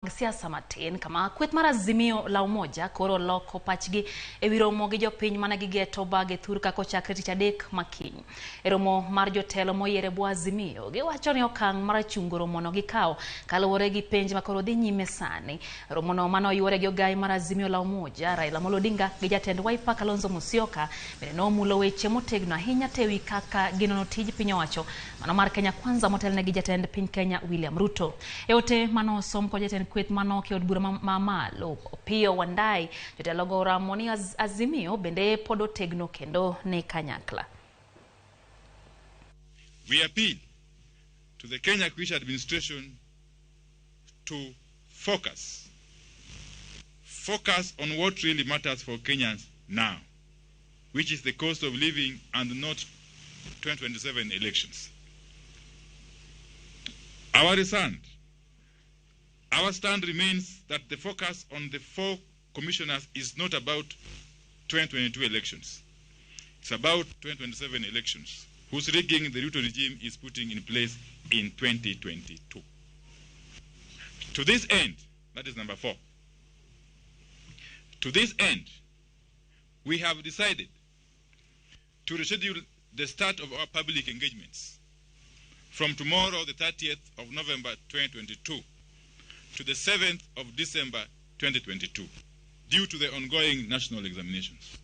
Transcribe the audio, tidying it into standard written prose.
siasa matin kama kweth mar Azimio la umoja koro oloko pachgi e wi romo gi jopiny mana gi geto bage thur kako chakre tich adek makiny. E romo mar jotelo moyiere bwo Azimio giwacho ni okang' mar chungo romono gikawo kaluwore gi penj makoro dhi nyime sani. Romono mano oyuore gi ogai mar Azimio la umoja Raila Amolo Odinga gi jatend Wiper Kalonzo Musyoka bende nomulo weche motegno ahinya tewi kaka ginono tij piny owacho mano mar Kenya Kwanza motelne gi jatend piny Kenya William Ruto. E ote mano som ko jatend kweth mano ke od bura mamalo Pio Wandai jotelo go ramo ni Azimio bende pod otegno kendo ne kanyakla. We appeal to the Kenya Kwanza administration to focus on what really matters for Kenyans now, which is the cost of living and not 2027 elections. Our stand remains that the focus on the 4 commissioners is not about 2022 elections. It's about 2027 elections, whose rigging the Ruto regime is putting in place in 2022. To this end, that is number 4. To this end, we have decided to reschedule the start of our public engagements from tomorrow, the 30th of November 2022, to the 7th of December 2022, due to the ongoing national examinations.